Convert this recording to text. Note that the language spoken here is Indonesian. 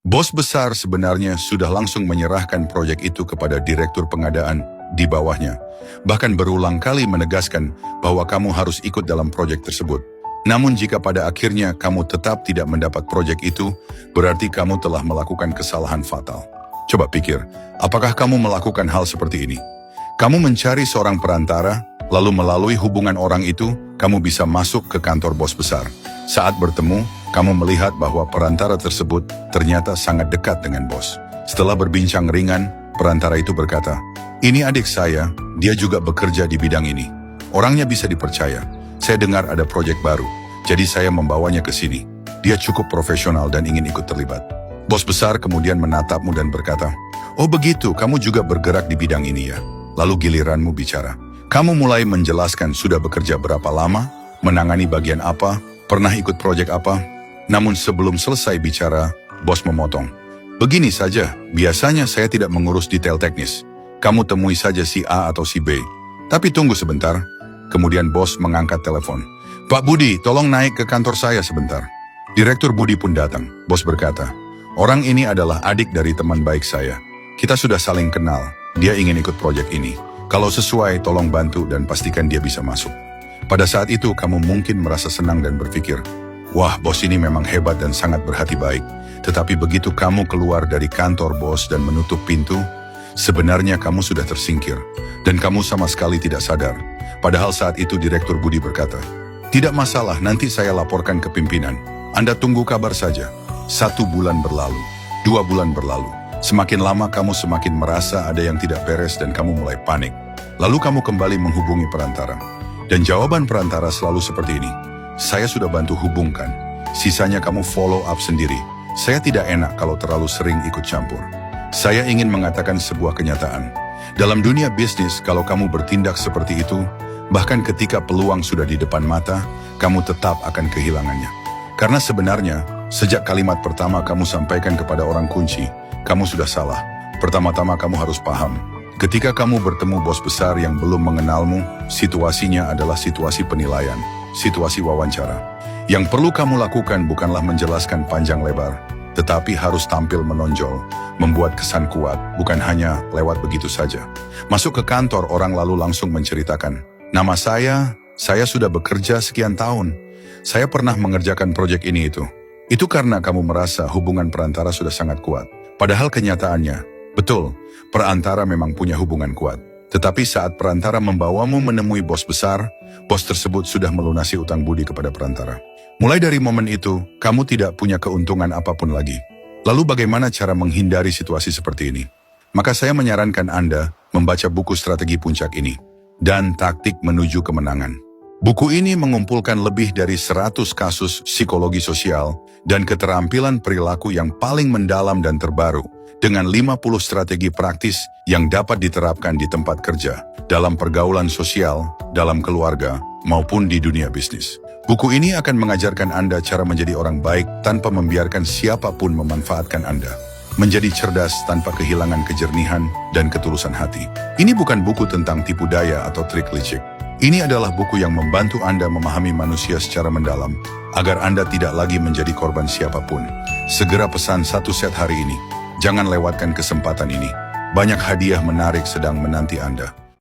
Bos besar sebenarnya sudah langsung menyerahkan proyek itu kepada direktur pengadaan di bawahnya. Bahkan berulang kali menegaskan bahwa kamu harus ikut dalam proyek tersebut. Namun jika pada akhirnya kamu tetap tidak mendapat proyek itu, berarti kamu telah melakukan kesalahan fatal. Coba pikir, apakah kamu melakukan hal seperti ini? Kamu mencari seorang perantara, lalu melalui hubungan orang itu, kamu bisa masuk ke kantor bos besar. Saat bertemu, kamu melihat bahwa perantara tersebut ternyata sangat dekat dengan bos. Setelah berbincang ringan, perantara itu berkata, "Ini adik saya, dia juga bekerja di bidang ini. Orangnya bisa dipercaya. Saya dengar ada proyek baru, jadi saya membawanya ke sini. Dia cukup profesional dan ingin ikut terlibat." Bos besar kemudian menatapmu dan berkata, "Oh begitu, kamu juga bergerak di bidang ini ya." Lalu giliranmu bicara. Kamu mulai menjelaskan sudah bekerja berapa lama, menangani bagian apa, pernah ikut proyek apa. Namun sebelum selesai bicara, bos memotong. "Begini saja, biasanya saya tidak mengurus detail teknis. Kamu temui saja si A atau si B. Tapi tunggu sebentar." Kemudian bos mengangkat telepon. "Pak Budi, tolong naik ke kantor saya sebentar." Direktur Budi pun datang. Bos berkata, "Orang ini adalah adik dari teman baik saya. Kita sudah saling kenal. Dia ingin ikut proyek ini. Kalau sesuai, tolong bantu dan pastikan dia bisa masuk." Pada saat itu, kamu mungkin merasa senang dan berpikir, "Wah, bos ini memang hebat dan sangat berhati baik." Tetapi begitu kamu keluar dari kantor bos dan menutup pintu, sebenarnya kamu sudah tersingkir. Dan kamu sama sekali tidak sadar. Padahal saat itu Direktur Budi berkata, "Tidak masalah, nanti saya laporkan ke pimpinan. Anda tunggu kabar saja." 1 bulan berlalu, 2 bulan berlalu. Semakin lama kamu semakin merasa ada yang tidak beres dan kamu mulai panik. Lalu kamu kembali menghubungi perantara. Dan jawaban perantara selalu seperti ini, "Saya sudah bantu hubungkan. Sisanya kamu follow up sendiri. Saya tidak enak kalau terlalu sering ikut campur." Saya ingin mengatakan sebuah kenyataan. Dalam dunia bisnis, kalau kamu bertindak seperti itu, bahkan ketika peluang sudah di depan mata, kamu tetap akan kehilangannya. Karena sebenarnya, sejak kalimat pertama kamu sampaikan kepada orang kunci, kamu sudah salah. Pertama-tama kamu harus paham, ketika kamu bertemu bos besar yang belum mengenalmu, situasinya adalah situasi penilaian, situasi wawancara. Yang perlu kamu lakukan bukanlah menjelaskan panjang lebar, tetapi harus tampil menonjol, membuat kesan kuat, bukan hanya lewat begitu saja. Masuk ke kantor, orang lalu langsung menceritakan, "Nama saya sudah bekerja sekian tahun. Saya pernah mengerjakan proyek ini itu." Itu karena kamu merasa hubungan perantara sudah sangat kuat. Padahal kenyataannya, betul, perantara memang punya hubungan kuat. Tetapi saat perantara membawamu menemui bos besar, bos tersebut sudah melunasi utang budi kepada perantara. Mulai dari momen itu, kamu tidak punya keuntungan apapun lagi. Lalu bagaimana cara menghindari situasi seperti ini? Maka saya menyarankan Anda membaca buku Strategi Puncak ini dan Taktik Menuju Kemenangan. Buku ini mengumpulkan lebih dari 100 kasus psikologi sosial dan keterampilan perilaku yang paling mendalam dan terbaru dengan 50 strategi praktis yang dapat diterapkan di tempat kerja, dalam pergaulan sosial, dalam keluarga, maupun di dunia bisnis. Buku ini akan mengajarkan Anda cara menjadi orang baik tanpa membiarkan siapapun memanfaatkan Anda. Menjadi cerdas tanpa kehilangan kejernihan dan ketulusan hati. Ini bukan buku tentang tipu daya atau trik licik. Ini adalah buku yang membantu Anda memahami manusia secara mendalam, agar Anda tidak lagi menjadi korban siapapun. Segera pesan 1 set hari ini. Jangan lewatkan kesempatan ini. Banyak hadiah menarik sedang menanti Anda.